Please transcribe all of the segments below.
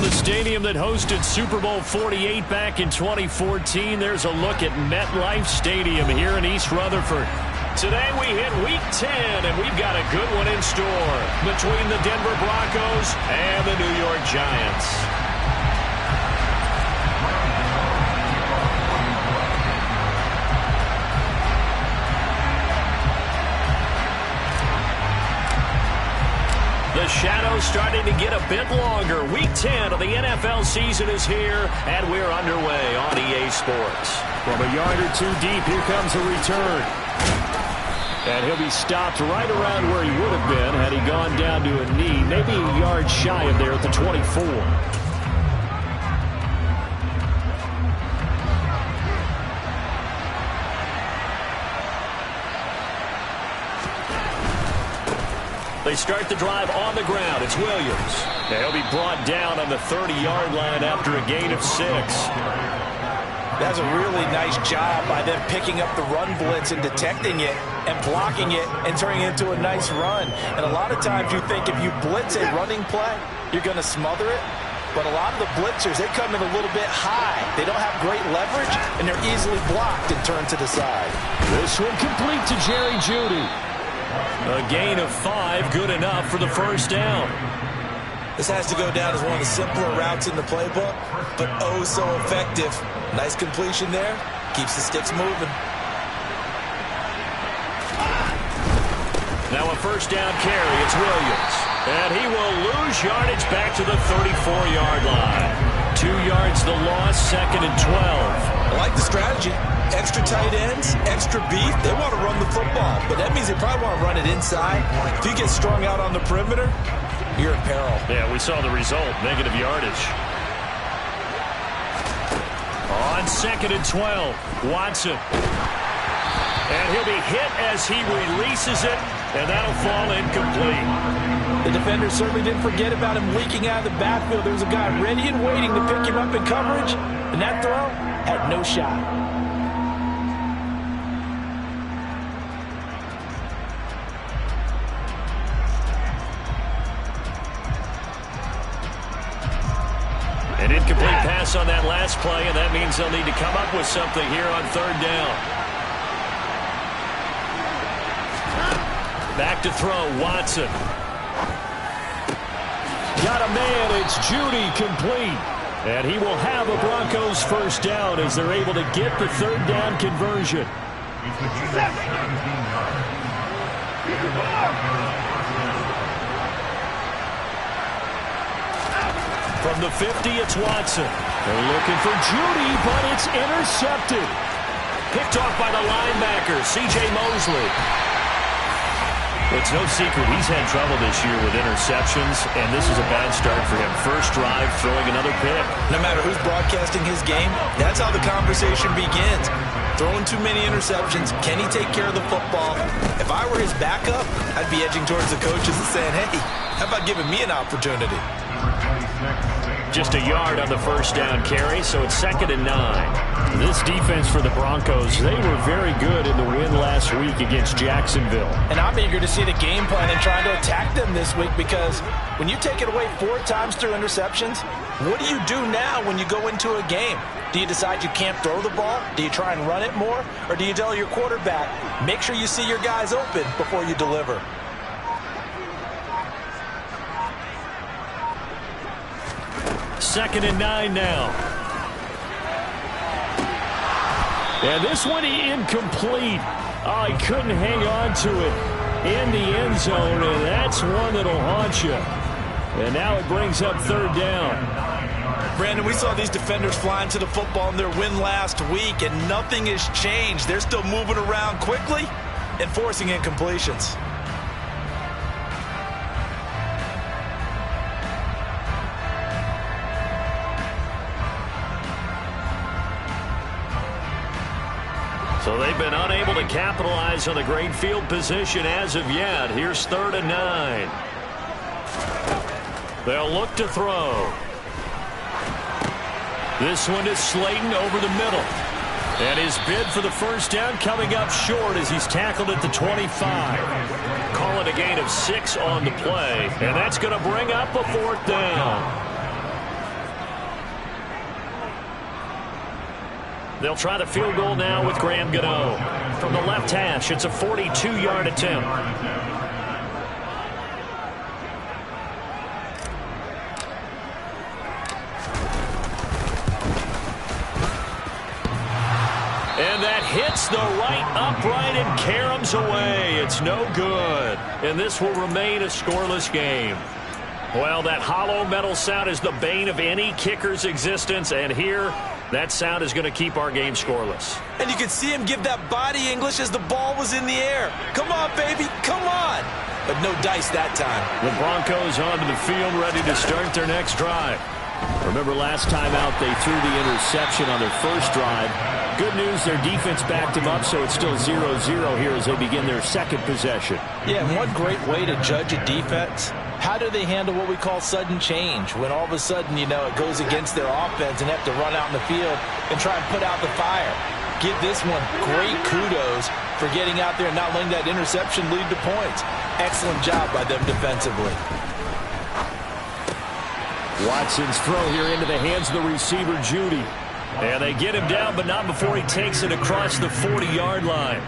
From the stadium that hosted Super Bowl 48 back in 2014, there's a look at MetLife Stadium here in East Rutherford. Today we hit Week 10, and we've got a good one in store between the Denver Broncos and the New York Giants. The shadow's starting to get a bit longer. Week 10 of the NFL season is here, and we're underway on EA Sports. From a yard or two deep, here comes a return. And he'll be stopped right around where he would have been had he gone down to a knee, maybe a yard shy of there at the 24. They start the drive on the ground. It's Williams. And he'll be brought down on the 30-yard line after a gain of 6. That's a really nice job by them picking up the run blitz and detecting it and blocking it and turning it into a nice run. And a lot of times you think if you blitz a running play, you're going to smother it. But a lot of the blitzers, they come in a little bit high. They don't have great leverage, and they're easily blocked and turned to the side. This one complete to Jerry Jeudy. A gain of 5, good enough for the first down. This has to go down as one of the simpler routes in the playbook, but oh so effective. Nice completion there. Keeps the sticks moving. Now a first down carry. It's Williams. And he will lose yardage back to the 34-yard line. 2 yards the loss, 2nd and 12. I like the strategy. Extra tight ends, extra beef. They want to run the football, but that means they probably want to run it inside. If you get strung out on the perimeter, you're in peril. Yeah, we saw the result, negative yardage. On 2nd and 12, Watson. And he'll be hit as he releases it, and that'll fall incomplete. The defender certainly didn't forget about him leaking out of the backfield. There was a guy ready and waiting to pick him up in coverage, and that throw had no shot. An incomplete pass on that last play, and that means they'll need to come up with something here on 3rd down. Back to throw, Watson. Got a man, it's Jeudy, complete. And he will have a Broncos first down as they're able to get the 3rd down conversion. From the 50, it's Watson. They're looking for Jeudy, but it's intercepted. Picked off by the linebacker, C.J. Mosley. It's no secret he's had trouble this year with interceptions, and this is a bad start for him. First drive, throwing another pick. No matter who's broadcasting his game, that's how the conversation begins. Throwing too many interceptions. Can he take care of the football? If I were his backup, I'd be edging towards the coaches and saying, hey, how about giving me an opportunity? Just a yard on the first down carry, so it's 2nd and 9. This defense for the Broncos, they were very good in the win last week against Jacksonville. And I'm eager to see the game plan and trying to attack them this week, because when you take it away 4 times through interceptions, what do you do now when you go into a game? Do you decide you can't throw the ball? Do you try and run it more? Or do you tell your quarterback, make sure you see your guys open before you deliver? Second and 9 now. And this one incomplete. Oh, he couldn't hang on to it in the end zone, and that's one that'll haunt you. And now it brings up 3rd down. Brandon, we saw these defenders flying to the football in their win last week, and nothing has changed. They're still moving around quickly and forcing incompletions. So they've been unable to capitalize on the great field position as of yet. Here's 3rd and 9. They'll look to throw. This one is Slayton over the middle. And his bid for the first down coming up short as he's tackled at the 25. Call it a gain of 6 on the play. And that's going to bring up a 4th down. They'll try the field goal now with Graham Gano. From the left hash, it's a 42-yard attempt. And that hits the right upright and caroms away. It's no good. And this will remain a scoreless game. Well, that hollow metal sound is the bane of any kicker's existence. And here, that sound is going to keep our game scoreless. And you could see him give that body English as the ball was in the air. Come on, baby, come on. But no dice that time. The Broncos onto the field, ready to start their next drive. Remember last time out, they threw the interception on their first drive. Good news, their defense backed them up, so it's still 0-0 here as they begin their second possession. Yeah, and one great way to judge a defense, how do they handle what we call sudden change? When all of a sudden, you know, it goes against their offense and have to run out in the field and try and put out the fire. Give this one great kudos for getting out there and not letting that interception lead to points. Excellent job by them defensively. Watson's throw here into the hands of the receiver, Judy. And they get him down, but not before he takes it across the 40-yard line.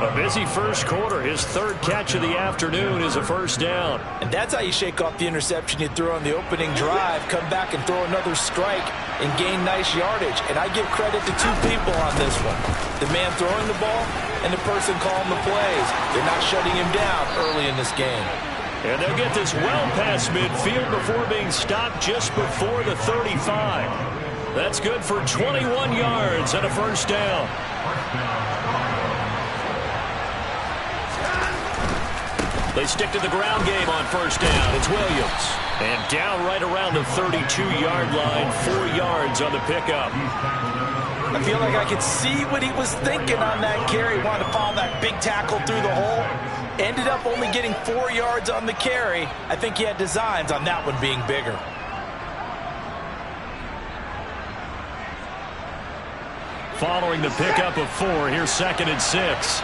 A busy first quarter. His third catch of the afternoon is a first down. And that's how you shake off the interception you threw on the opening drive, come back and throw another strike and gain nice yardage. And I give credit to two people on this one. The man throwing the ball and the person calling the plays. They're not shutting him down early in this game. And they'll get this well past midfield before being stopped just before the 35. That's good for 21 yards and a first down. They stick to the ground game on first down. It's Williams. And down right around the 32-yard line, 4 yards on the pickup. I feel like I could see what he was thinking on that carry. Wanted to follow that big tackle through the hole. Ended up only getting 4 yards on the carry. I think he had designs on that one being bigger. Following the pickup of 4, here's 2nd and 6.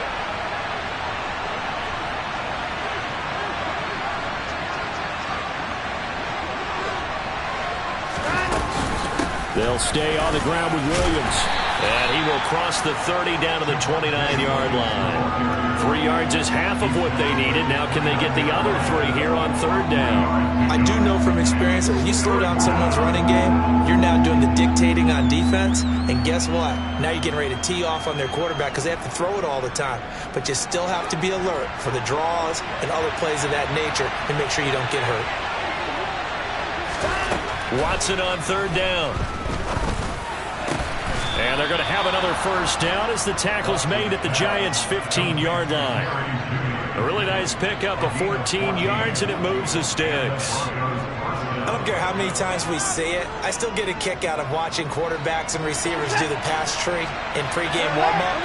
They'll stay on the ground with Williams. And he will cross the 30 down to the 29-yard line. 3 yards is half of what they needed. Now can they get the other 3 here on third down? I do know from experience that when you slow down someone's running game, you're now doing the dictating on defense. And guess what? Now you're getting ready to tee off on their quarterback because they have to throw it all the time. But you still have to be alert for the draws and other plays of that nature and make sure you don't get hurt. Watson on third down. And they're going to have another first down as the tackle's made at the Giants' 15-yard line. A really nice pickup of 14 yards, and it moves the sticks. I don't care how many times we see it. I still get a kick out of watching quarterbacks and receivers do the pass tree in pregame warm-up.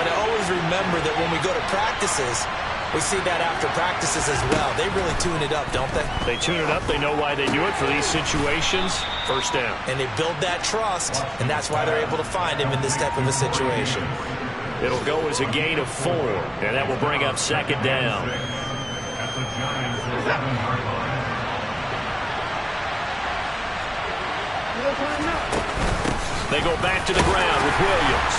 But I always remember that when we go to practices, we see that after practices as well. They really tune it up, don't they? They tune it up. They know why they do it for these situations. First down. And they build that trust, and that's why they're able to find him in this type of a situation. It'll go as a gain of 4, and that will bring up 2nd down. They go back to the ground with Williams.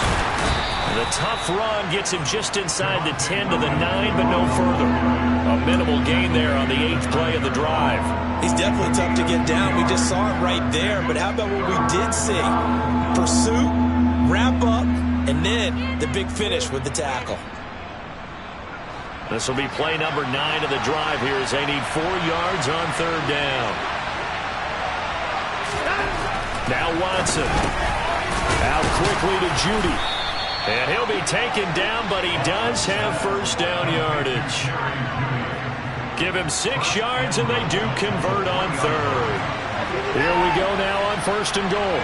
The tough run gets him just inside the 10 to the 9, but no further. A minimal gain there on the 8th play of the drive. He's definitely tough to get down. We just saw it right there. But how about what we did see? Pursuit, wrap up, and then the big finish with the tackle. This will be play number 9 of the drive here as they need 4 yards on third down. Now Watson. Out quickly to Judy. And he'll be taken down, but he does have first down yardage. Give him 6 yards, and they do convert on third. Here we go now on 1st and goal.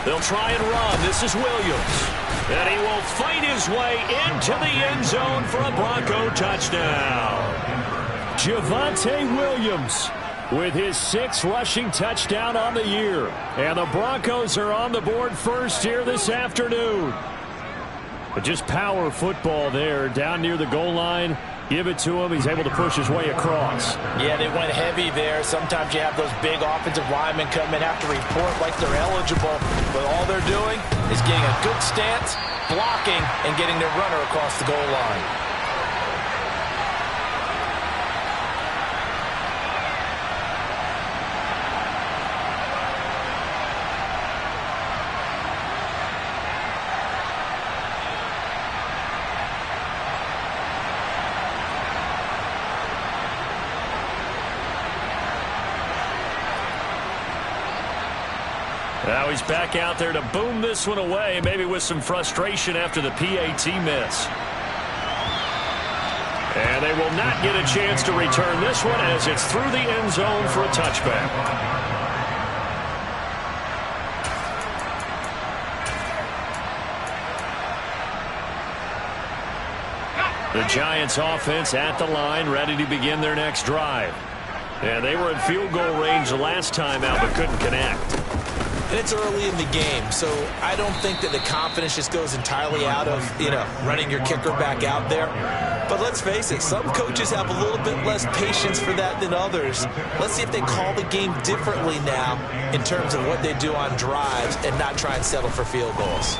They'll try and run. This is Williams. And he will fight his way into the end zone for a Bronco touchdown. Javonte Williams with his 6th rushing touchdown on the year. And the Broncos are on the board first here this afternoon. But just power football there down near the goal line. Give it to him. He's able to push his way across. Yeah, they went heavy there. Sometimes you have those big offensive linemen come in, have to report like they're eligible. But all they're doing is getting a good stance, blocking, and getting their runner across the goal line. Now he's back out there to boom this one away, maybe with some frustration after the PAT miss. And they will not get a chance to return this one as it's through the end zone for a touchback. The Giants offense at the line, ready to begin their next drive. And they were in field goal range the last time out, but couldn't connect. And it's early in the game, so I don't think that the confidence just goes entirely out of, running your kicker back out there. But let's face it, some coaches have a little bit less patience for that than others. Let's see if they call the game differently now in terms of what they do on drives and not try and settle for field goals.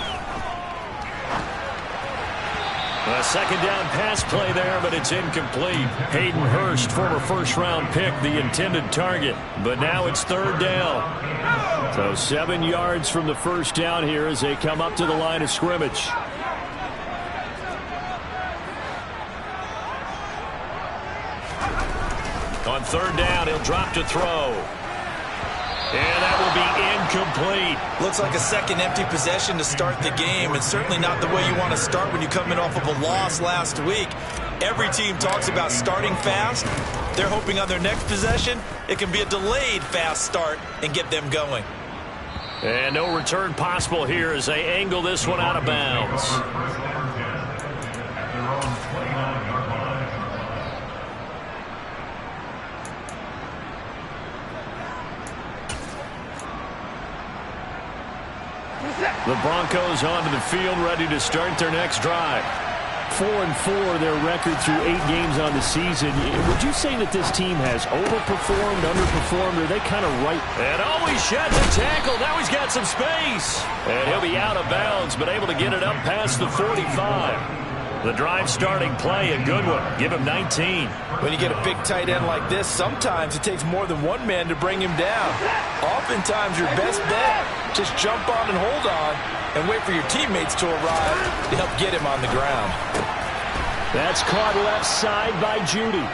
A second down pass play there, but it's incomplete. Hayden Hurst, former first-round pick, the intended target. But now it's third down. So 7 yards from the first down here as they come up to the line of scrimmage. On third down, he'll drop to throw. And that will be incomplete. Looks like a second empty possession to start the game, and certainly not the way you want to start when you're coming off of a loss last week. Every team talks about starting fast. They're hoping on their next possession, it can be a delayed fast start and get them going. And no return possible here as they angle this one out of bounds. The Broncos onto the field, ready to start their next drive. 4-4, their record through 8 games on the season. Would you say that this team has overperformed, underperformed, or are they kind of right? And always sheds a tackle. Now he's got some space. And he'll be out of bounds, but able to get it up past the 45. The drive starting play, a good one. Give him 19. When you get a big tight end like this, sometimes it takes more than one man to bring him down. Oftentimes, your best bet, just jump on and hold on and wait for your teammates to arrive to help get him on the ground. That's caught left side by Judy.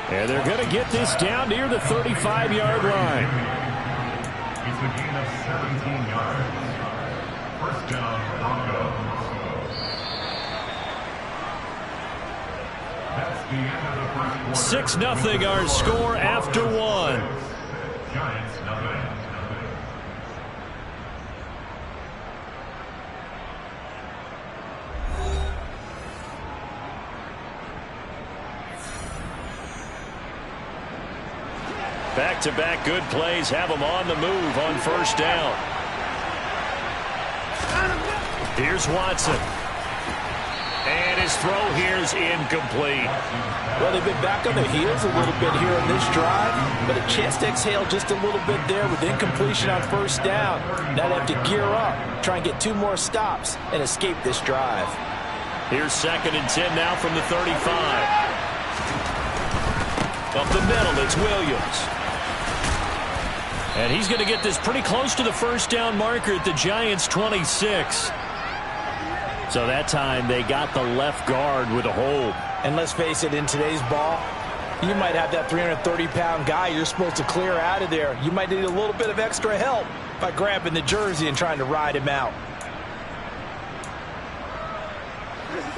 And they're going to get this down near the 35-yard line. It's a gain of 17 yards. First down, Broncos. 6-0 our score after one. Giants nothing. Back-to-back good plays have them on the move on first down. Here's Watson. And his throw here is incomplete. Well, they've been back on their heels a little bit here on this drive, but a chance to exhale just a little bit there with incompletion on first down. Now they have to gear up, try and get 2 more stops, and escape this drive. Here's 2nd and 10 now from the 35. Up the middle, it's Williams. And he's going to get this pretty close to the first down marker at the Giants' 26. So that time they got the left guard with a hold. And let's face it, in today's ball, you might have that 330-pound guy you're supposed to clear out of there. You might need a little bit of extra help by grabbing the jersey and trying to ride him out.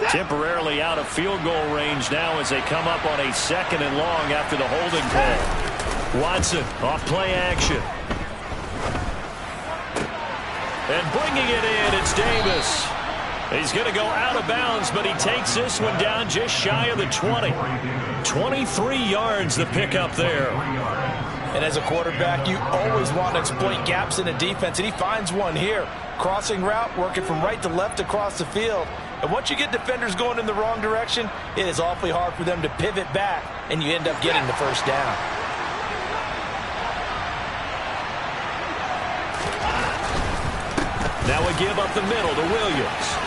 Temporarily out of field goal range now as they come up on a 2nd and long after the holding call. Watson off play action. And bringing it in, it's Davis. He's going to go out of bounds, but he takes this one down just shy of the 20. 23 yards the pickup there. And as a quarterback, you always want to exploit gaps in a defense, and he finds one here. Crossing route, working from right to left across the field. And once you get defenders going in the wrong direction, it is awfully hard for them to pivot back, and you end up getting the first down. Now we give up the middle to Williams.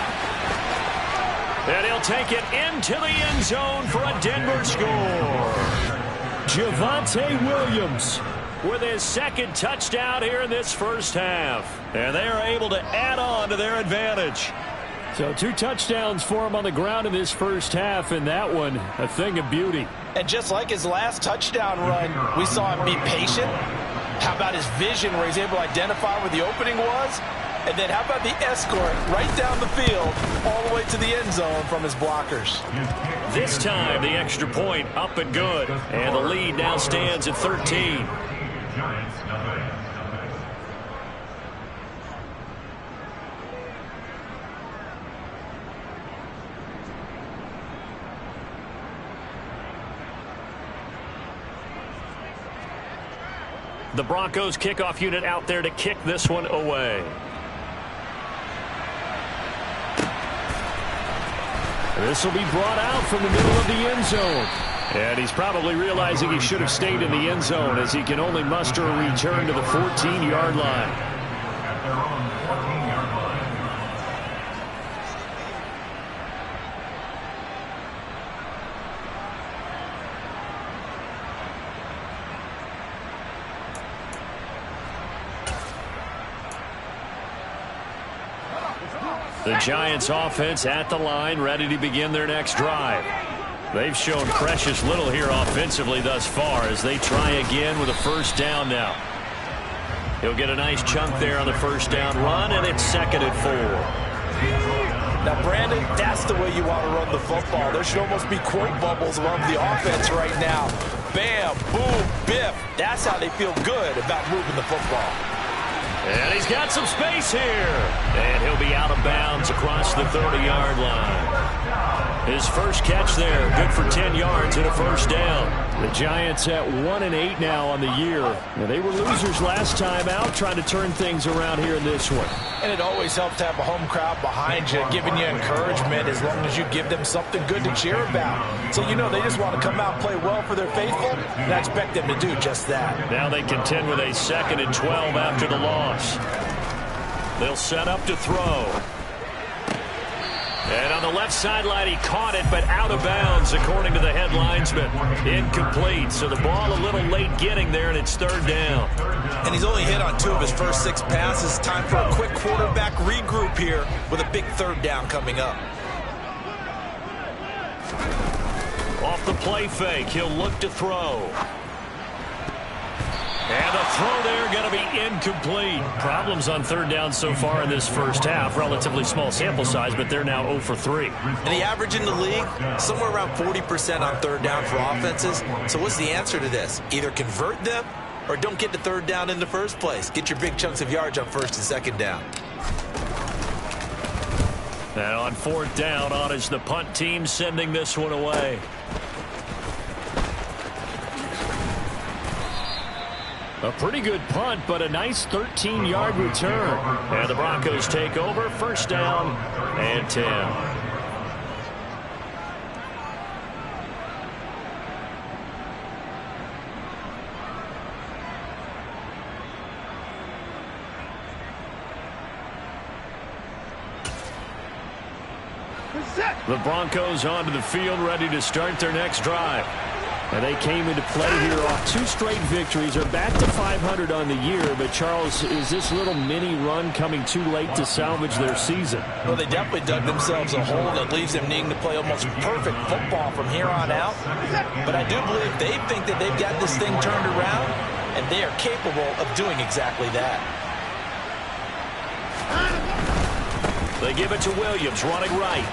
And he'll take it into the end zone for a Denver score. Javonte Williams with his second touchdown here in this first half. And they are able to add on to their advantage. So 2 touchdowns for him on the ground in this first half, and that one a thing of beauty. And just like his last touchdown run, we saw him be patient. How about his vision where he's able to identify where the opening was? And then how about the escort right down the field all the way to the end zone from his blockers? This time the extra point up and good. And the lead now stands at 13. Giants nothing. The Broncos kickoff unit out there to kick this one away. This will be brought out from the middle of the end zone. And he's probably realizing he should have stayed in the end zone as he can only muster a return to the 14-yard line. At their own 14-yard line. The Giants offense at the line, ready to begin their next drive. They've shown precious little here offensively thus far as they try again with a first down now. He'll get a nice chunk there on the first down run, and it's 2nd and 4. Now, Brandon, that's the way you want to run the football. There should almost be quote bubbles among the offense right now. Bam, boom, biff. That's how they feel good about moving the football. And he's got some space here. And he'll be out of bounds across the 30-yard line. His first catch there, good for 10 yards and a first down. The Giants at 1-8 now on the year. Now, they were losers last time out, trying to turn things around here in this one. And it always helps to have a home crowd behind you, giving you encouragement as long as you give them something good to cheer about. So, you know, they just want to come out and play well for their faithful, and I expect them to do just that. Now they contend with a 2nd and 12 after the loss. They'll set up to throw. And on the left sideline, he caught it, but out of bounds, according to the head linesman. Incomplete, so the ball a little late getting there, and it's 3rd down. And he's only hit on 2 of his first 6 passes. Time for a quick quarterback regroup here with a big 3rd down coming up. Off the play fake, he'll look to throw. And the throw there going to be incomplete. Problems on 3rd down so far in this first half. Relatively small sample size, but they're now 0 for 3. And the average in the league, somewhere around 40% on 3rd down for offenses. So what's the answer to this? Either convert them or don't get to 3rd down in the first place. Get your big chunks of yards on 1st and 2nd down. And on 4th down, on is the punt team sending this one away. A pretty good punt, but a nice 13-yard return. And the Broncos take over, 1st down and 10. The Broncos onto the field, ready to start their next drive. And they came into play here off 2 straight victories. Are back to 500 on the year. But, Charles, is this little mini run coming too late to salvage their season? Well, they definitely dug themselves a hole that leaves them needing to play almost perfect football from here on out. But I do believe they think that they've got this thing turned around, and they are capable of doing exactly that. They give it to Williams, running right.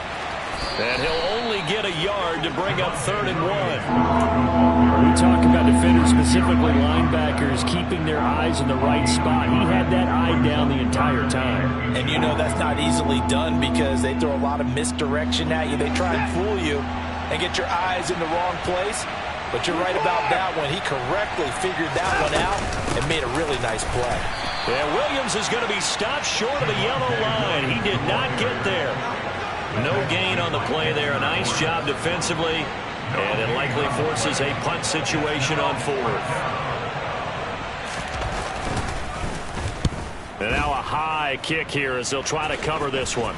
And he'll only get a yard to bring up 3rd and 1. We talk about defenders, specifically linebackers, keeping their eyes in the right spot. He had that eye down the entire time. And you know that's not easily done because they throw a lot of misdirection at you. They try and fool you and get your eyes in the wrong place. But you're right about that one. He correctly figured that one out and made a really nice play. Yeah, Williams is going to be stopped short of the yellow line. He did not get there. No gain on the play there. A nice job defensively, and it likely forces a punt situation on 4th. And now a high kick here as they'll try to cover this one.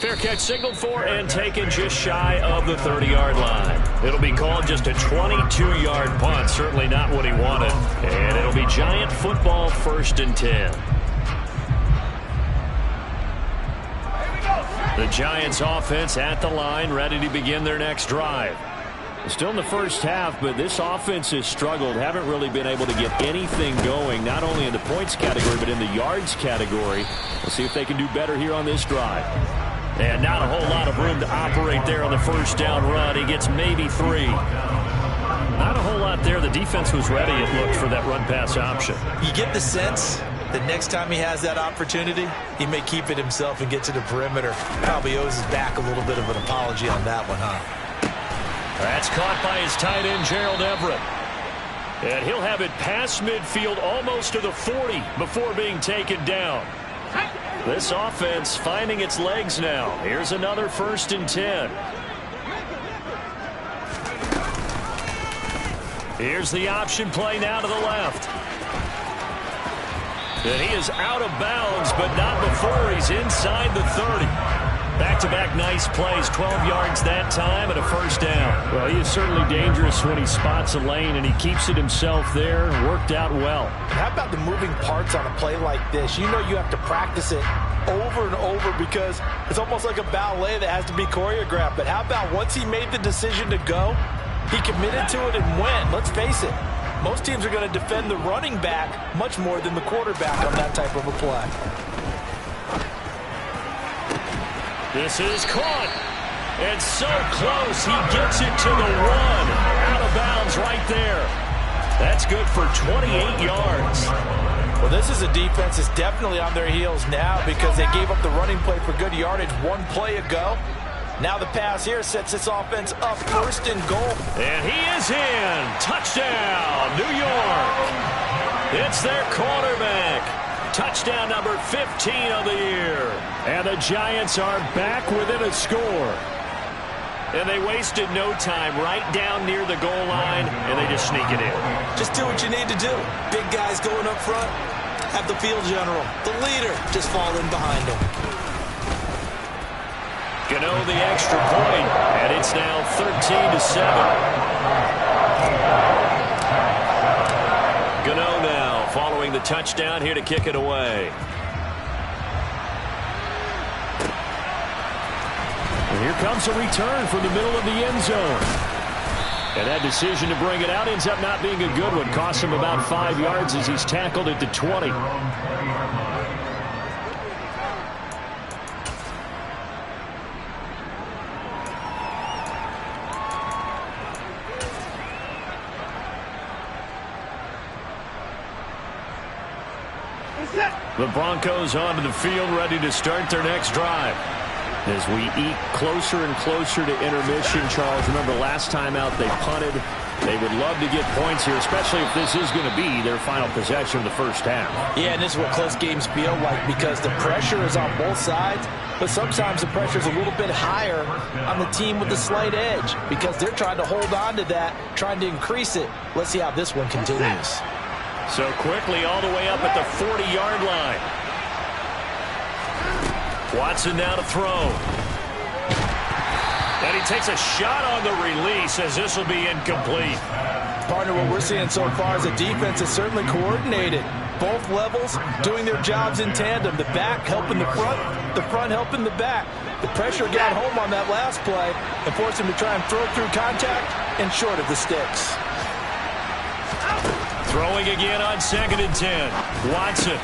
Fair catch signaled for and taken just shy of the 30-yard line. It'll be called just a 22-yard punt. Certainly not what he wanted. And it'll be Giant football, 1st and 10. The Giants offense at the line, ready to begin their next drive. Still in the first half, but this offense has struggled. Haven't really been able to get anything going, not only in the points category, but in the yards category. We'll see if they can do better here on this drive. And not a whole lot of room to operate there on the first down run. He gets maybe 3. Not a whole lot there. The defense was ready, it looked, for that run-pass option. You get the sense that next time he has that opportunity, he may keep it himself and get to the perimeter. Probably owes his back a little bit of an apology on that one, huh? That's caught by his tight end, Gerald Everett. And he'll have it past midfield almost to the 40 before being taken down. This offense finding its legs now. Here's another 1st and 10. Here's the option play now to the left. And he is out of bounds, but not before he's inside the 30. Back-to-back nice plays, 12 yards that time and a 1st down. Well, he is certainly dangerous when he spots a lane, and he keeps it himself there. Worked out well. How about the moving parts on a play like this? You know you have to practice it over and over because it's almost like a ballet that has to be choreographed. But how about once he made the decision to go, he committed to it and went. Let's face it, most teams are going to defend the running back much more than the quarterback on that type of a play. This is caught. And so close. He gets it to the 1. Out of bounds right there. That's good for 28 yards. Well, this is a defense that's definitely on their heels now because they gave up the running play for good yardage 1 play ago. Now the pass here sets this offense up 1st and goal. And he is in. Touchdown, New York. It's their quarterback. Touchdown number 15 of the year. And the Giants are back within a score. And they wasted no time right down near the goal line, and they just sneak it in. Just do what you need to do. Big guys going up front. Have the field general, the leader, just fall in behind him. Gano the extra point, and it's now 13-7. Gano now following the touchdown here to kick it away. And here comes a return from the middle of the end zone. And that decision to bring it out ends up not being a good one. Costs him about 5 yards as he's tackled at the 20. The Broncos onto the field, ready to start their next drive. As we eat closer and closer to intermission, Charles, remember last time out they punted. They would love to get points here, especially if this is going to be their final possession of the first half. Yeah, and this is what close games feel like because the pressure is on both sides, but sometimes the pressure is a little bit higher on the team with the slight edge because they're trying to hold on to that, trying to increase it. Let's see how this one continues. So quickly all the way up at the 40-yard line. Watson now to throw. And he takes a shot on the release as this will be incomplete. Partner, what we're seeing so far is a defense that's certainly coordinated. Both levels doing their jobs in tandem. The back helping the front helping the back. The pressure got home on that last play and forced him to try and throw through contact and short of the sticks. Throwing again on 2nd and 10. Watson.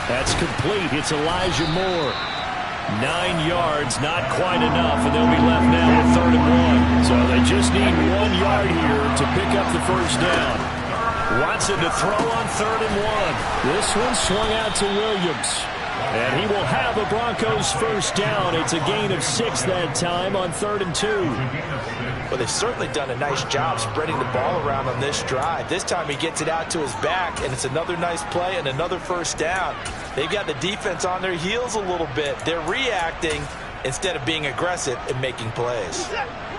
That's complete. It's Elijah Moore. 9 yards, not quite enough, and they'll be left now with 3rd and 1. So they just need 1 yard here to pick up the first down. Watson to throw on 3rd and 1. This one swung out to Williams. And he will have a Broncos first down. It's a gain of 6 that time on 3rd and 2. Well, they've certainly done a nice job spreading the ball around on this drive. This time he gets it out to his back, and it's another nice play and another first down. They've got the defense on their heels a little bit. They're reacting, instead of being aggressive and making plays.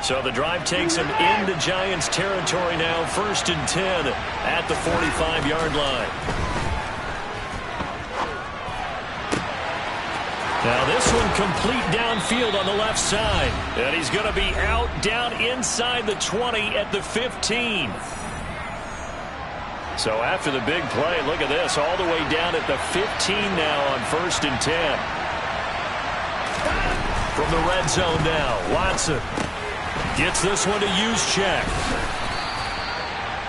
So the drive takes him into Giants territory now, 1st and 10 at the 45-yard line. Now this one complete downfield on the left side. And he's going to be out down inside the 20 at the 15. So after the big play, look at this, all the way down at the 15 now on 1st and 10. From the red zone now, Watson gets this one to Juszczyk.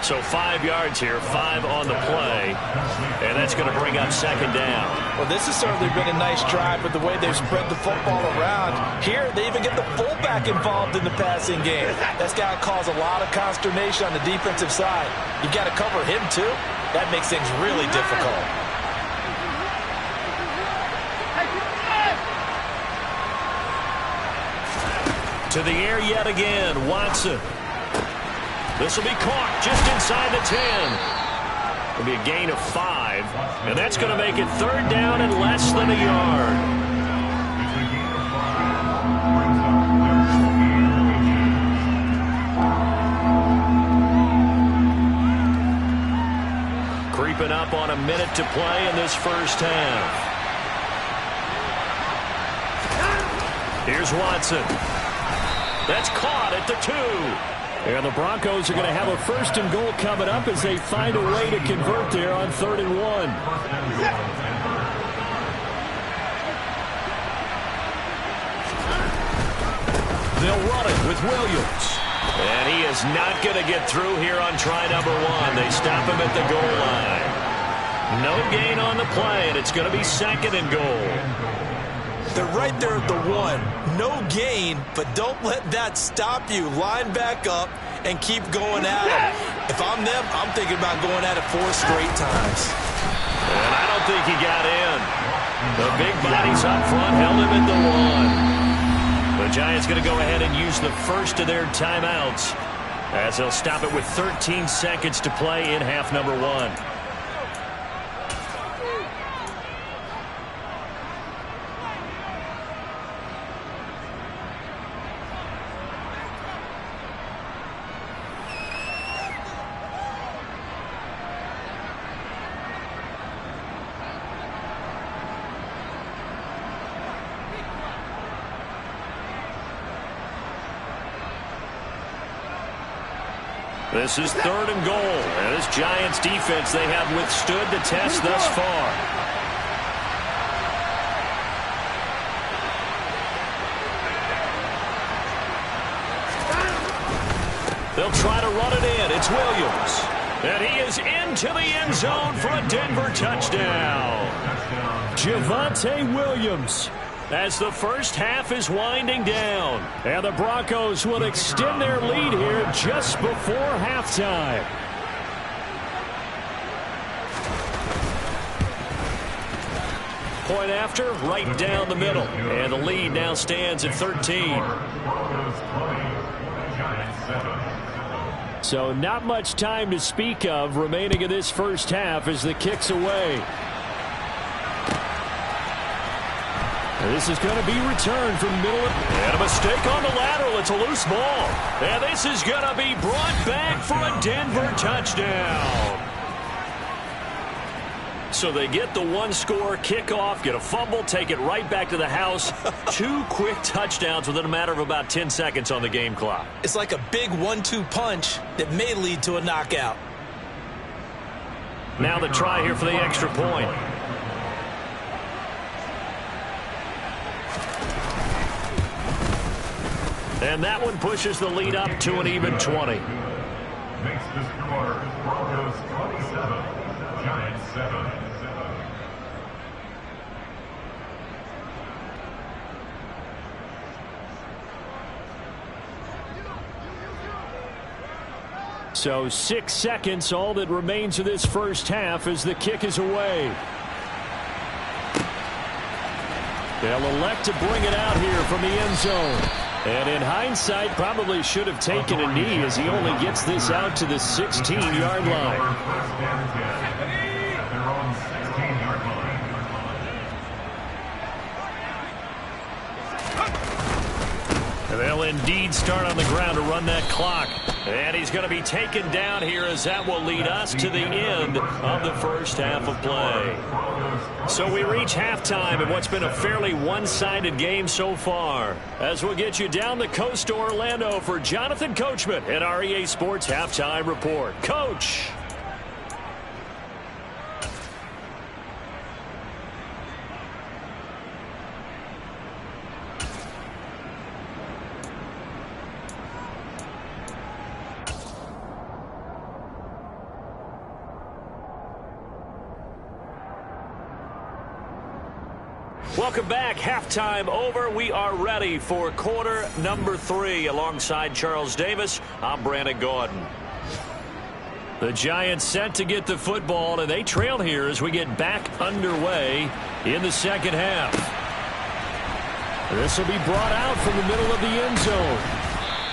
So 5 yards here, 5 on the play, and that's going to bring up 2nd down. Well, this has certainly been a nice drive with the way they've spread the football around. Here, they even get the fullback involved in the passing game. That's got to cause a lot of consternation on the defensive side. You've got to cover him, too. That makes things really difficult. To the air yet again, Watson. This will be caught just inside the 10. It'll be a gain of 5, and that's going to make it 3rd down and less than a yard. Creeping up on a minute to play in this first half. Here's Watson. That's caught at the 2. And the Broncos are going to have a 1st and goal coming up as they find a way to convert there on 3rd and 1. They'll run it with Williams. And he is not going to get through here on try number 1. They stop him at the goal line. No gain on the play, and it's going to be 2nd and goal. They're right there at the 1. No gain, but don't let that stop you. Line back up and keep going at it. If I'm them, I'm thinking about going at it 4 straight times. And I don't think he got in. The big bodies up front held him at the 1. The Giants going to go ahead and use the first of their timeouts as they'll stop it with 13 seconds to play in half number 1. This is 3rd and goal, and this Giants defense they have withstood the test thus far. They'll try to run it in. It's Williams. And he is into the end zone for a Denver touchdown. Javonte Williams, as the first half is winding down. And the Broncos will extend their lead here just before halftime. Point after, right down the middle. And the lead now stands at 13. So not much time to speak of remaining in this first half as the kick's away. This is going to be returned from the middle. And a mistake on the lateral. It's a loose ball. And this is going to be brought back for a Denver touchdown. So they get the 1-score kickoff, get a fumble, take it right back to the house. 2 quick touchdowns within a matter of about 10 seconds on the game clock. It's like a big 1-2 punch that may lead to a knockout. Now the try here for the extra point. And that one pushes the lead up to an even 20. Makes the score Broncos 27, Giants 7. So 6 seconds, all that remains of this first half as the kick is away. They'll elect to bring it out here from the end zone. And in hindsight, probably should have taken a knee as he only gets this out to the 16-yard line. They'll indeed start on the ground to run that clock. And he's going to be taken down here as that will lead us to the end of the first half of play. So we reach halftime in what's been a fairly one-sided game so far. As we'll get you down the coast to Orlando for Jonathan Coachman at our EA Sports Halftime Report. Coach. Welcome back. Halftime over. We are ready for quarter number 3. Alongside Charles Davis, I'm Brandon Gordon. The Giants set to get the football, and they trail here as we get back underway in the second half. This will be brought out from the middle of the end zone.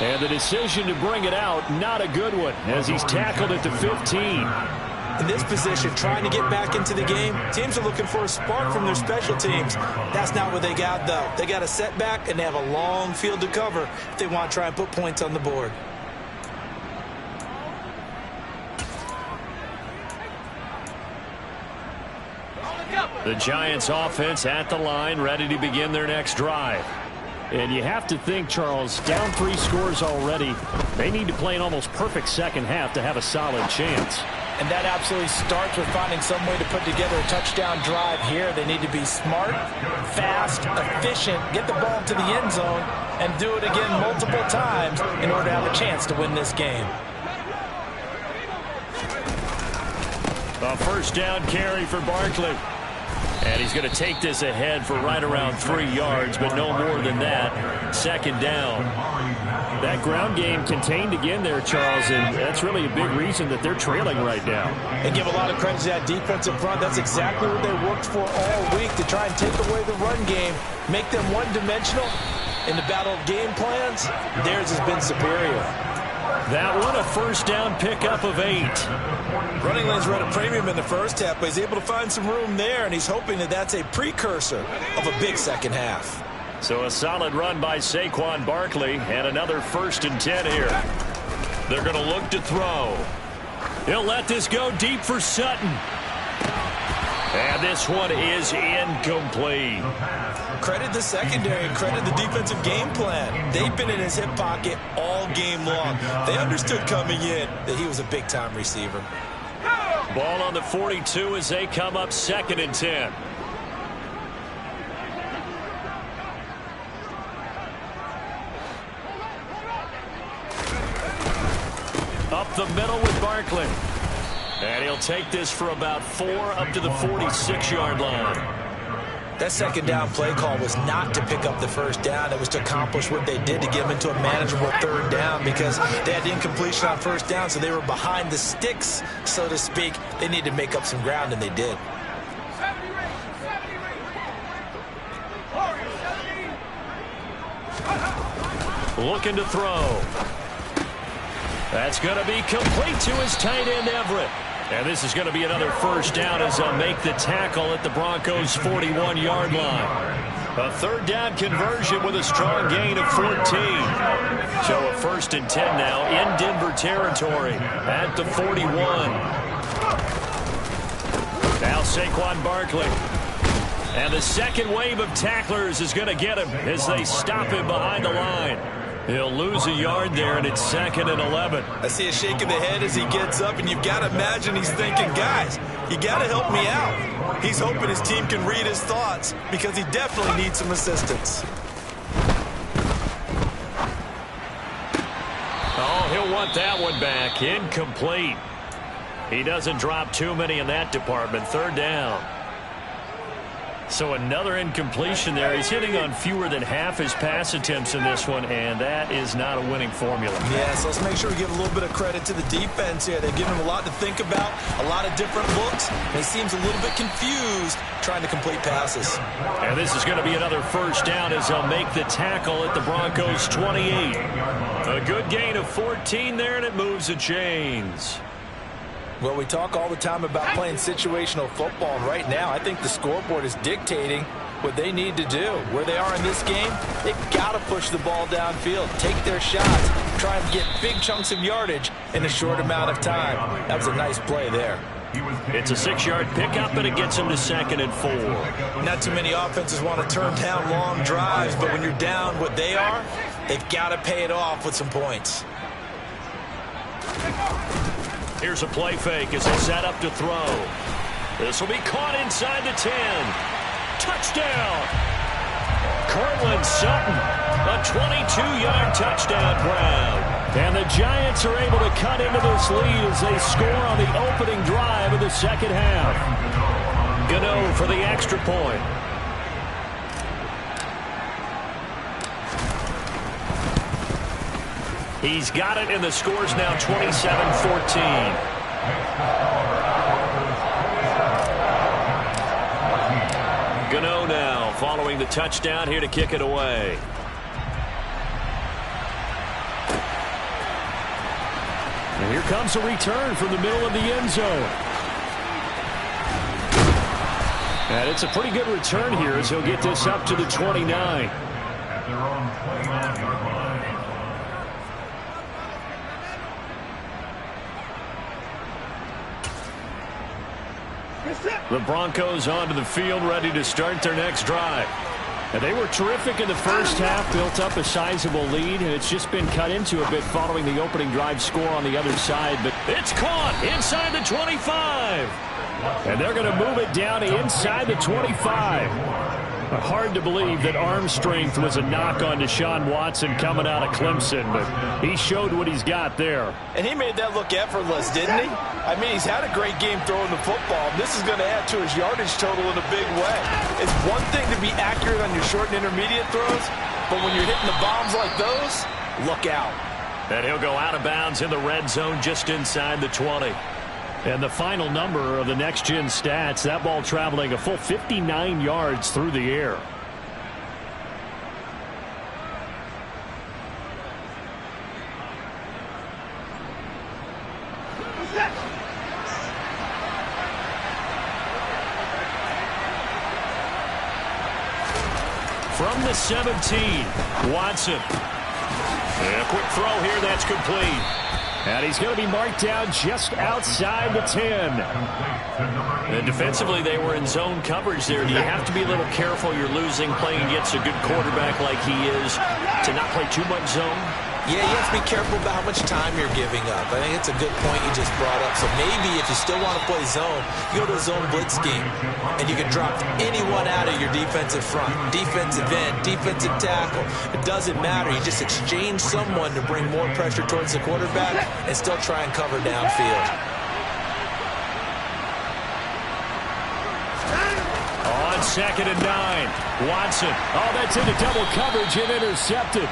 And the decision to bring it out, not a good one, as he's tackled at the 15. In this position, trying to get back into the game, teams are looking for a spark from their special teams. That's not what they got, though. They got a setback, and they have a long field to cover if they want to try and put points on the board. The Giants offense at the line, ready to begin their next drive. And you have to think, Charles, down 3 scores already. They need to play an almost perfect second half to have a solid chance. And that absolutely starts with finding some way to put together a touchdown drive here. They need to be smart, fast, efficient, get the ball to the end zone, and do it again multiple times in order to have a chance to win this game. A first down carry for Barkley. And he's going to take this ahead for right around 3 yards, but no more than that. Second down. That ground game contained again there, Charles, and that's really a big reason that they're trailing right now. And give a lot of credit to that defensive front. That's exactly what they worked for all week, to try and take away the run game, make them one-dimensional. In the battle of game plans, theirs has been superior. That one, a first down pickup of 8. Running lanes were at a premium in the first half, but he's able to find some room there, and he's hoping that that's a precursor of a big second half. So a solid run by Saquon Barkley, and another 1st and 10 here. They're going to look to throw. He'll let this go deep for Sutton. And this one is incomplete. Credit the secondary and credit the defensive game plan. They've been in his hip pocket all game long. They understood coming in that he was a big-time receiver. Ball on the 42 as they come up 2nd and 10. Up the middle with Barkley. And he'll take this for about 4 up to the 46-yard line. That second down play call was not to pick up the first down. It was to accomplish what they did, to get them into a manageable 3rd down, because they had incompletion on 1st down, so they were behind the sticks, so to speak. They needed to make up some ground, and they did. Looking to throw. That's going to be complete to his tight end, Everett. And this is going to be another first down as they'll make the tackle at the Broncos' 41-yard line. A 3rd down conversion with a strong gain of 14. So a 1st and 10 now in Denver territory at the 41. Now Saquon Barkley. And the second wave of tacklers is going to get him as they stop him behind the line. He'll lose a yard there, and it's 2nd and 11. I see a shake of the head as he gets up, and you've got to imagine he's thinking, guys, you got to help me out. He's hoping his team can read his thoughts, because he definitely needs some assistance. Oh, he'll want that one back. Incomplete. He doesn't drop too many in that department. 3rd down. So another incompletion there. He's hitting on fewer than half his pass attempts in this one, and that is not a winning formula. Yeah, so let's make sure we give a little bit of credit to the defense here. They've given him a lot to think about, a lot of different looks, and he seems a little bit confused trying to complete passes. And this is going to be another first down as they'll make the tackle at the Broncos' 28. A good gain of 14 there, and it moves the chains. Well, we talk all the time about playing situational football, and right now I think the scoreboard is dictating what they need to do. Where they are in this game, they've got to push the ball downfield, take their shots, try and get big chunks of yardage in a short amount of time. That was a nice play there. It's a 6-yard pickup, and it gets them to 2nd and 4. Not too many offenses want to turn down long drives, but when you're down what they are, they've got to pay it off with some points. Here's a play fake as they set up to throw. This will be caught inside the 10. Touchdown! Cortland Sutton, a 22-yard touchdown grab. And the Giants are able to cut into this lead as they score on the opening drive of the second half. Gano for the extra point. He's got it, and the score's now 27-14. Gano now following the touchdown here to kick it away. And here comes a return from the middle of the end zone. And it's a pretty good return here as he'll get this up to the 29. At their own 29-yard line. The Broncos onto the field, ready to start their next drive. And they were terrific in the first half, built up a sizable lead, and it's just been cut into a bit following the opening drive score on the other side. But it's caught inside the 25. And they're going to move it down to inside the 25. Hard to believe that arm strength was a knock on Deshaun Watson coming out of Clemson, but he showed what he's got there. And he made that look effortless, didn't he? I mean, he's had a great game throwing the football. This is going to add to his yardage total in a big way. It's one thing to be accurate on your short and intermediate throws, but when you're hitting the bombs like those, look out. And he'll go out of bounds in the red zone just inside the 20. And the final number of the next-gen stats, that ball traveling a full 59 yards through the air. From the 17, Watson. And a quick throw here, that's complete. And he's going to be marked down just outside the 10. And defensively, they were in zone coverage there. Do you have to be a little careful? You're losing, playing against a good quarterback like he is, to not play too much zone? Yeah, you have to be careful about how much time you're giving up. I think it's a good point you just brought up. So maybe if you still want to play zone, you go to a zone blitz scheme, and you can drop anyone out of your defensive front, defensive end, defensive tackle. It doesn't matter. You just exchange someone to bring more pressure towards the quarterback and still try and cover downfield. On 2nd and 9, Watson. Oh, that's into double coverage and intercepted.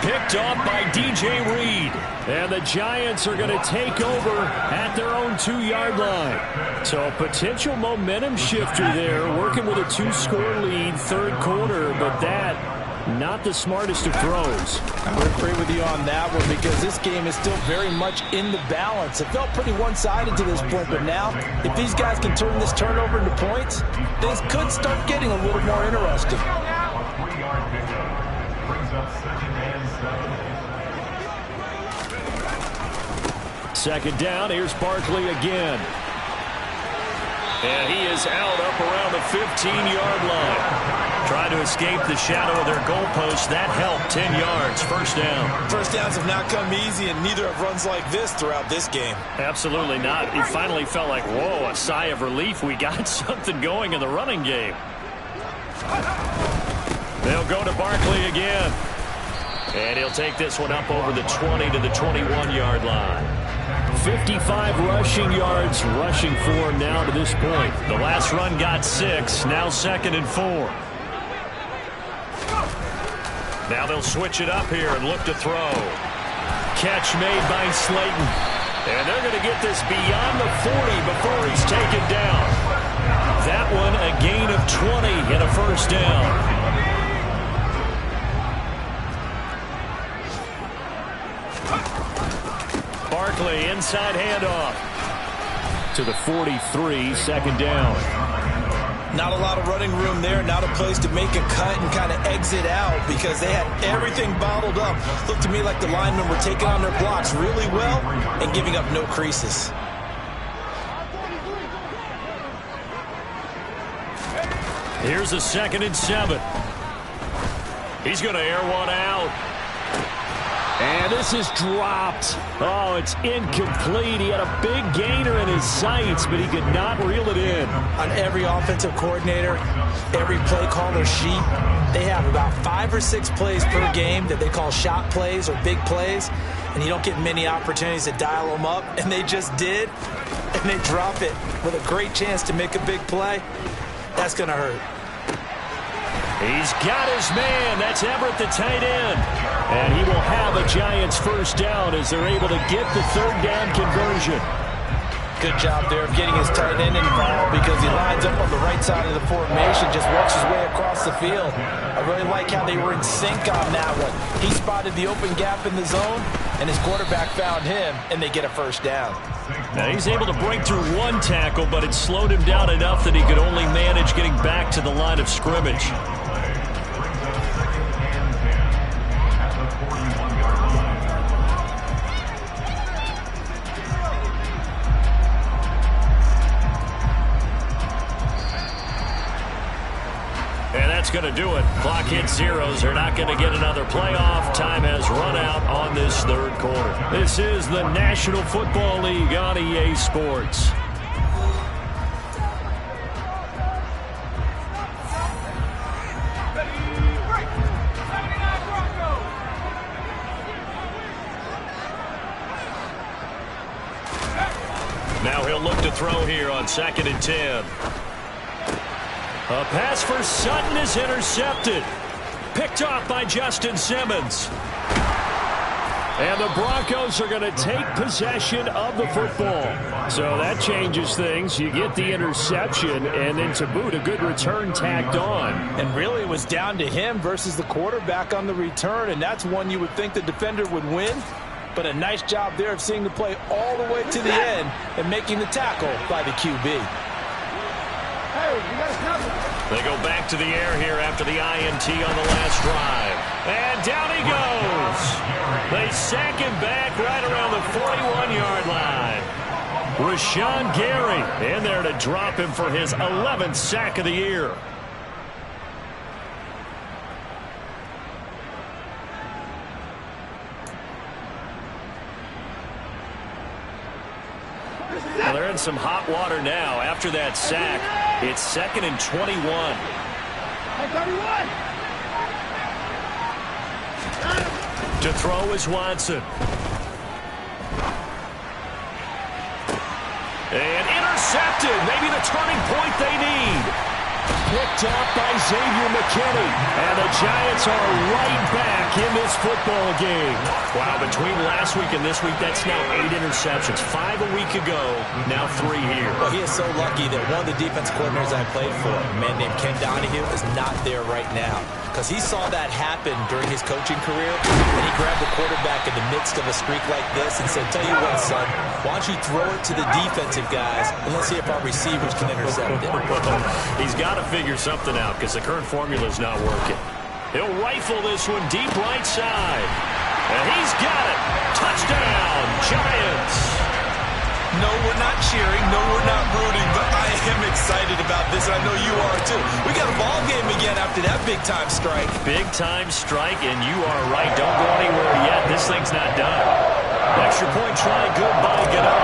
Picked off by DJ Reed. And the Giants are going to take over at their own 2-yard line. So a potential momentum shifter there, working with a 2-score lead, third quarter, but that, not the smartest of throws. I'm going to agree with you on that one because this game is still very much in the balance. It felt pretty one-sided to this point, but now, if these guys can turn this turnover into points, things could start getting a little more interesting. A 3-yard pickup brings up 2nd and 7. Second down, here's Barkley again. And he is out up around the 15-yard line. Trying to escape the shadow of their goalpost. That helped. 10 yards. First down. First downs have not come easy, and neither have runs like this throughout this game. Absolutely not. He finally felt like, whoa, a sigh of relief. We got something going in the running game. They'll go to Barkley again. And he'll take this one up over the 20 to the 21-yard line. 55 rushing yards, rushing for him now to this point. The last run got 6. Now 2nd and 4. Now they'll switch it up here and look to throw. Catch made by Slayton. And they're going to get this beyond the 40 before he's taken down. That one a gain of 20 and a first down. Barkley, inside handoff to the 43, second down. Not a lot of running room there, not a place to make a cut and kind of exit out because they had everything bottled up. Looked to me like the linemen were taking on their blocks really well and giving up no creases. Here's a 2nd and 7. He's going to air one out. And this is dropped. Oh, it's incomplete. He had a big gainer in his sights, but he could not reel it in. On every offensive coordinator, every play caller sheet, they have about 5 or 6 plays per game that they call shot plays or big plays, and you don't get many opportunities to dial them up, and they just did, and they drop it with a great chance to make a big play. That's going to hurt. He's got his man. That's Everett, the tight end. And he will have a Giants first down as they're able to get the 3rd down conversion. Good job there of getting his tight end involved because he lines up on the right side of the formation, just works his way across the field. I really like how they were in sync on that one. He spotted the open gap in the zone, and his quarterback found him, and they get a first down. Now he's able to break through one tackle, but it slowed him down enough that he could only manage getting back to the line of scrimmage. And that's going to do it. Clock hits zeros. They're not going to get another playoff. Time has run out on this 3rd quarter. This is the National Football League on EA Sports. Now he'll look to throw here on 2nd and 10. A pass for Sutton is intercepted. Picked off by Justin Simmons. And the Broncos are going to take possession of the football. So that changes things. You get the interception, and then to boot, a good return tacked on. And really it was down to him versus the quarterback on the return, and that's one you would think the defender would win. But a nice job there of seeing the play all the way to the end and making the tackle by the QB. They go back to the air here after the INT on the last drive. And down he goes. They sack him back right around the 41-yard line. Rashawn Gary in there to drop him for his 11th sack of the year. Well, they're in some hot water now. After that sack, it's 2nd and 21. To throw is Watson. And intercepted. Maybe the turning point they need. Picked up by Xavier McKinney. And the Giants are right back in this football game. Wow, between last week and this week, that's now 8 interceptions. 5 a week ago, now 3 here. Well, he is so lucky that one of the defense coordinators I played for, a man named Ken Donahue, is not there right now. Because he saw that happen during his coaching career, and he grabbed the quarterback in the midst of a streak like this and said, tell you what, son, why don't you throw it to the defensive guys, and let's see if our receivers can intercept it. He's got to figure something out because the current formula is not working. He'll rifle this one deep right side. And he's got it. Touchdown, Giants. No, we're not cheering. No, we're not rooting, but I am excited about this, and I know you are too. We got a ball game again after that big-time strike. Big-time strike, and you are right. Don't go anywhere yet. This thing's not done. Extra point try, good by Gano.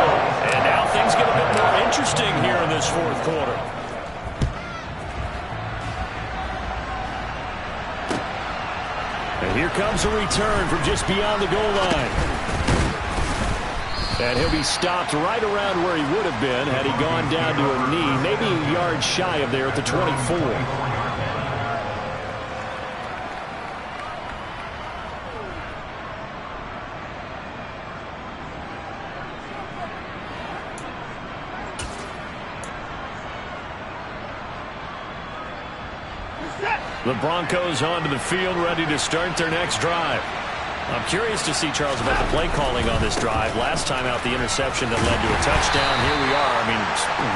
And now things get a bit more interesting here in this 4th quarter. And here comes a return from just beyond the goal line. And he'll be stopped right around where he would have been had he gone down to a knee, maybe a yard shy of there at the 24. The Broncos onto the field, ready to start their next drive. I'm curious to see, Charles, about the play calling on this drive. Last time out, the interception that led to a touchdown. Here we are. I mean,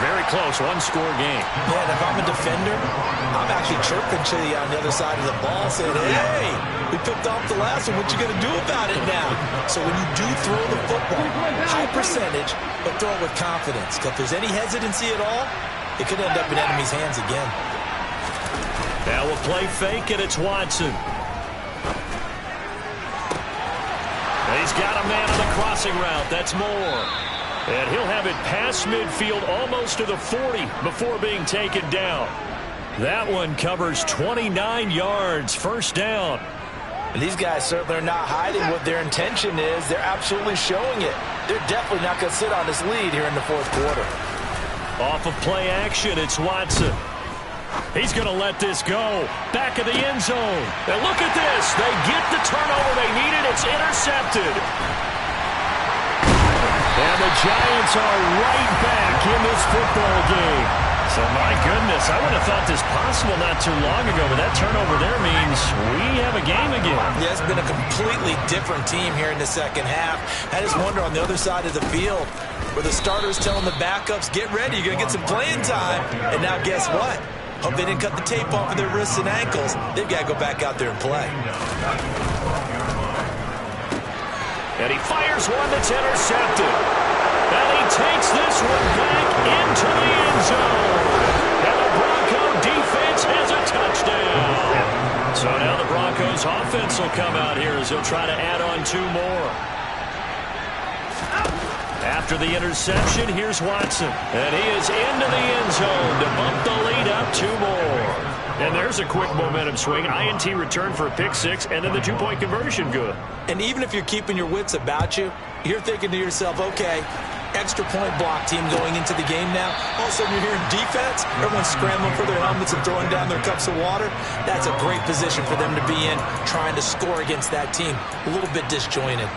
very close, one-score game. Yeah, and if I'm a defender, I'm actually chirping to you on the other side of the ball saying, hey, we picked off the last one. What you going to do about it now? So when you do throw the football, high percentage, but throw it with confidence. Because if there's any hesitancy at all, it could end up in enemy's hands again. Now we'll play fake, and it's Watson. He's got a man on the crossing route. That's Moore. And he'll have it past midfield almost to the 40 before being taken down. That one covers 29 yards. First down. And these guys certainly are not hiding what their intention is. They're absolutely showing it. They're definitely not going to sit on this lead here in the fourth quarter. Off of play action, it's Watson. He's going to let this go. Back of the end zone. And look at this. They get the turnover they needed. It's intercepted. And the Giants are right back in this football game. So, my goodness, I would have thought this possible not too long ago, but that turnover there means we have a game again. Yeah, it's been a completely different team here in the second half. I just wonder on the other side of the field where the starters telling the backups, get ready, you're going to get some playing time. And now guess what? Hope they didn't cut the tape off of their wrists and ankles. They've got to go back out there and play. And he fires one that's intercepted. And he takes this one back into the end zone. And the Bronco defense has a touchdown. So now the Broncos offense will come out here as they'll try to add on 2 more. After the interception, here's Watson. And he is into the end zone to bump the lead up 2 more. And there's a quick momentum swing. INT return for a pick-6, and then the 2-point conversion good. And even if you're keeping your wits about you, you're thinking to yourself, okay, extra point block team going into the game now. All of a sudden you're hearing defense. Everyone's scrambling for their helmets and throwing down their cups of water. That's a great position for them to be in, trying to score against that team. A little bit disjointed.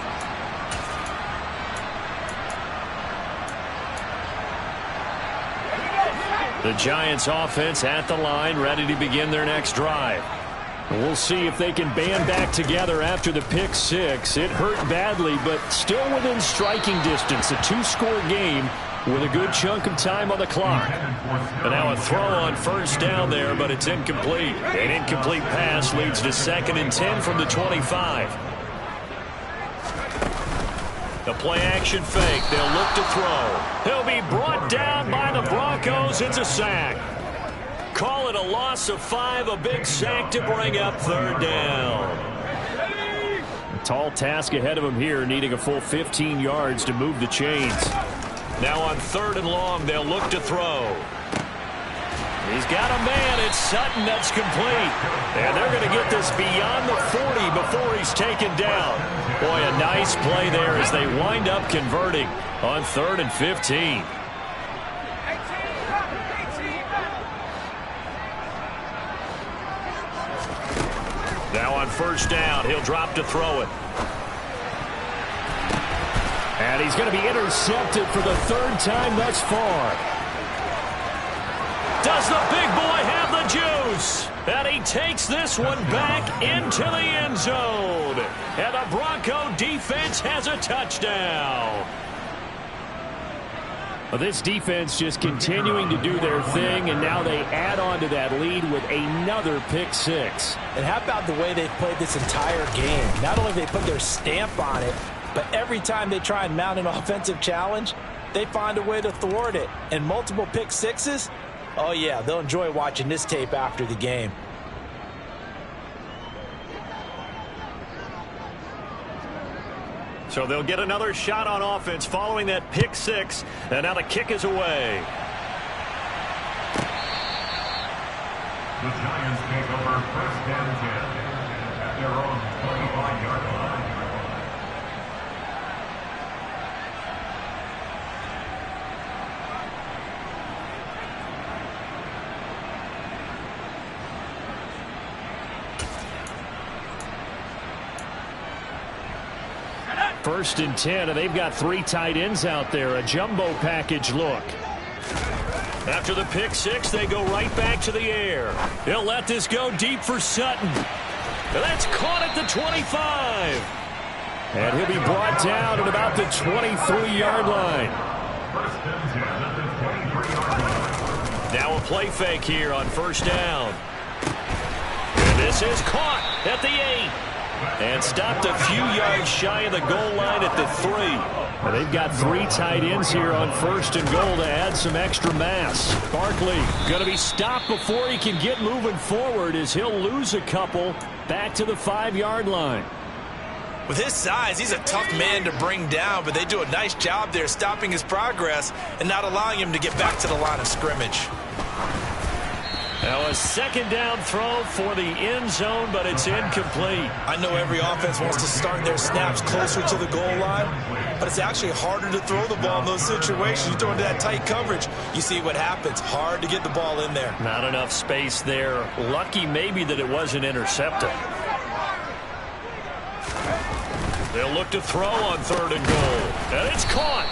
The Giants offense at the line, ready to begin their next drive. We'll see if they can band back together after the pick-6. It hurt badly, but still within striking distance. A 2-score game with a good chunk of time on the clock. And now a throw on first down there, but it's incomplete. An incomplete pass leads to 2nd and 10 from the 25. The play-action fake. They'll look to throw. He'll be brought down by the Broncos. It's a sack. Call it a loss of 5. A big sack to bring up 3rd down. A tall task ahead of him here, needing a full 15 yards to move the chains. Now on 3rd and long, they'll look to throw. He's got a man. It's Sutton. That's complete. And they're going to get this beyond the 40 before he's taken down. Boy, a nice play there as they wind up converting on 3rd and 15. Now on first down, he'll drop to throw it. And he's going to be intercepted for the 3rd time thus far. Does the big boy have the juice? And he takes this one back into the end zone. And the Bronco defense has a touchdown. Well, this defense just continuing to do their thing, and now they add on to that lead with another pick-6. And how about the way they've played this entire game? Not only have they put their stamp on it, but every time they try and mount an offensive challenge, they find a way to thwart it. And multiple pick-6s? Oh, yeah, they'll enjoy watching this tape after the game. So they'll get another shot on offense following that pick-6, and now the kick is away. The Giants take over 1st and 10 at their own 25-yard line. First and 10, and they've got 3 tight ends out there. A jumbo package look. After the pick-6, they go right back to the air. They'll let this go deep for Sutton. And that's caught at the 25. And he'll be brought down at about the 23-yard line. Now a play fake here on first down. And this is caught at the 8. And stopped a few yards shy of the goal line at the 3. Well, they've got 3 tight ends here on first and goal to add some extra mass. Barkley going to be stopped before he can get moving forward as he'll lose a couple back to the 5-yard line. With his size, he's a tough man to bring down, but they do a nice job there stopping his progress and not allowing him to get back to the line of scrimmage. Now a second down throw for the end zone, but it's incomplete. I know every offense wants to start their snaps closer to the goal line, but it's actually harder to throw the ball in those situations. You throw into that tight coverage, you see what happens. Hard to get the ball in there. Not enough space there. Lucky maybe that it wasn't intercepted. They'll look to throw on third and goal. And it's caught.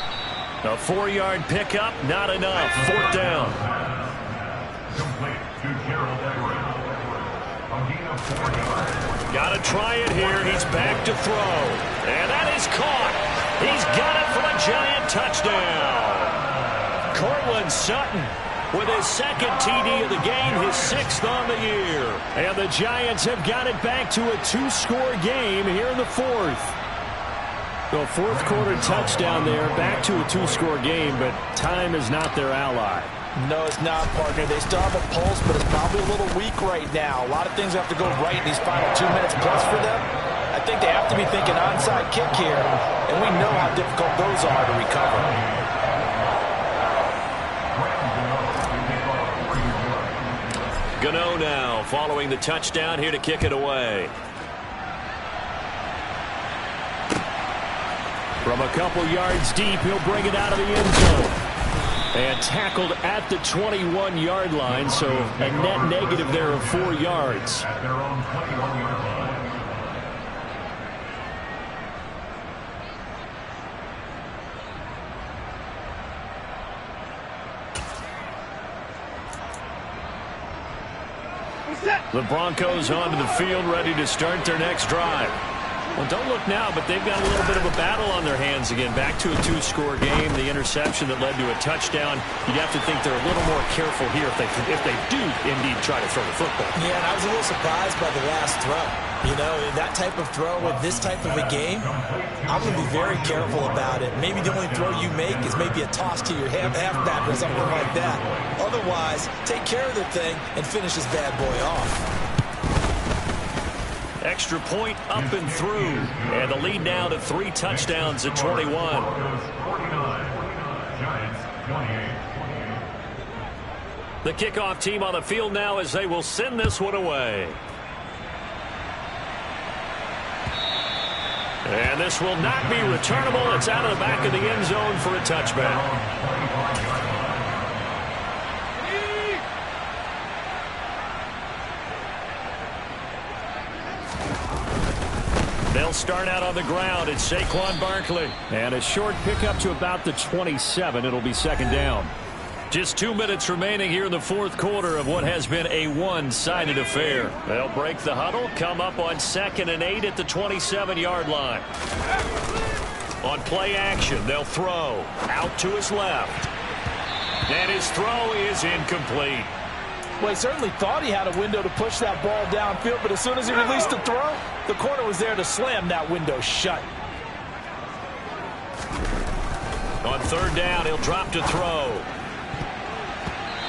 A 4-yard pickup, not enough. Fourth down. Got to try it here. He's back to throw. And that is caught. He's got it for a giant touchdown. Cortland Sutton with his second TD of the game, his 6th on the year. And the Giants have got it back to a 2-score game here in the 4th. The fourth quarter touchdown there, back to a 2-score game, but time is not their ally. No, it's not, partner. They still have a pulse, but it's probably a little weak right now. A lot of things have to go right in these final 2 minutes plus for them. I think they have to be thinking onside kick here, and we know how difficult those are to recover. Gano now following the touchdown here to kick it away. From a couple yards deep, he'll bring it out of the end zone. And tackled at the 21-yard line, so a net negative there of 4 yards. At their own 21-yard line. The Broncos onto the field, ready to start their next drive. Well, don't look now, but they've got a little bit of a battle on their hands again. Back to a 2-score game. The interception that led to a touchdown. You'd have to think they're a little more careful here if they do indeed try to throw the football. Yeah, and I was a little surprised by the last throw. You know, that type of throw with this type of a game, I'm going to be very careful about it. Maybe the only throw you make is maybe a toss to your halfback or something like that. Otherwise, take care of the thing and finish this bad boy off. Extra point up and through. And the lead now to 3 touchdowns at 21. The kickoff team on the field now as they will send this one away. And this will not be returnable. It's out of the back of the end zone for a touchback. They'll start out on the ground. It's Saquon Barkley. And a short pickup to about the 27. It'll be second down. Just 2 minutes remaining here in the fourth quarter of what has been a one-sided affair. They'll break the huddle, come up on 2nd and 8 at the 27-yard line. On play action, they'll throw out to his left. And his throw is incomplete. Well, he certainly thought he had a window to push that ball downfield, but as soon as he released the throw, the corner was there to slam that window shut. On third down, he'll drop to throw.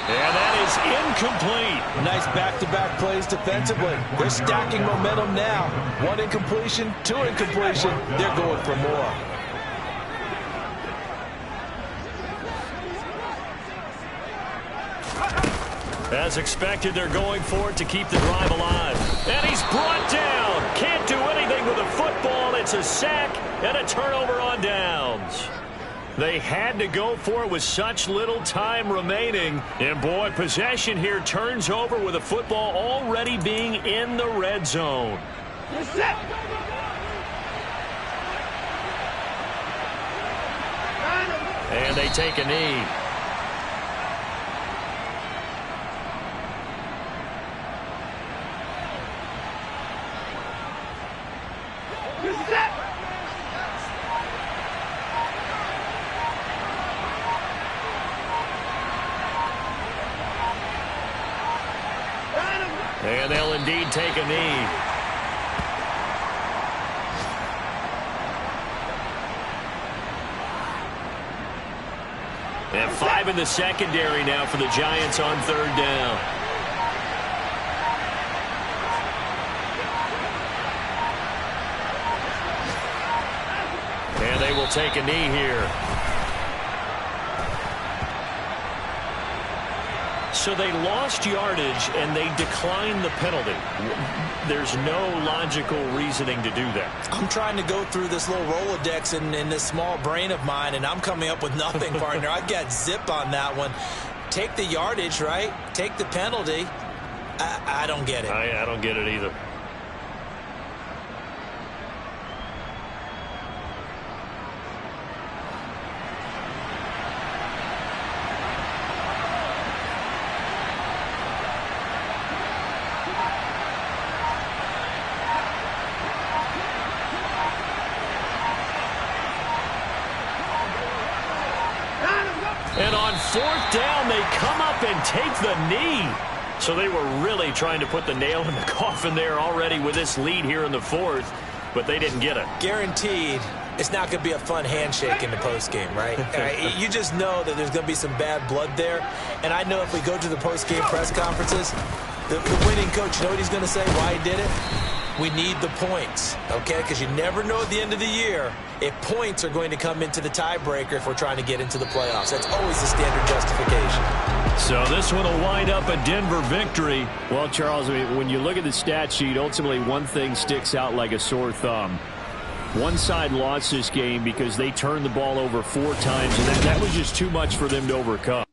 And that is incomplete. Nice back-to-back plays defensively. They're stacking momentum now. 1 incompletion, 2 incompletion. They're going for more. As expected, they're going for it to keep the drive alive. And he's brought down. Can't do anything with a football. It's a sack and a turnover on downs. They had to go for it with such little time remaining. And, boy, possession here turns over with a football already being in the red zone. And they take a knee. And they'll indeed take a knee. And 5 in the secondary now for the Giants on 3rd down. And they will take a knee here. So they lost yardage and they declined the penalty. There's no logical reasoning to do that. I'm trying to go through this little Rolodex in this small brain of mine, and I'm coming up with nothing, partner. I've got zip on that one. Take the yardage, right? Take the penalty. I don't get it. I don't get it either. And on 4th down, they come up and take the knee. So they were really trying to put the nail in the coffin there already with this lead here in the 4th, but they didn't get it. Guaranteed it's not going to be a fun handshake in the postgame, right? You just know that there's going to be some bad blood there. And I know if we go to the postgame press conferences, the winning coach, you know what he's going to say, why he did it? We need the points, okay? Because you never know at the end of the year if points are going to come into the tiebreaker if we're trying to get into the playoffs. That's always the standard justification. So this one will wind up a Denver victory. Well, Charles, when you look at the stat sheet, ultimately one thing sticks out like a sore thumb. One side lost this game because they turned the ball over 4 times, and that was just too much for them to overcome.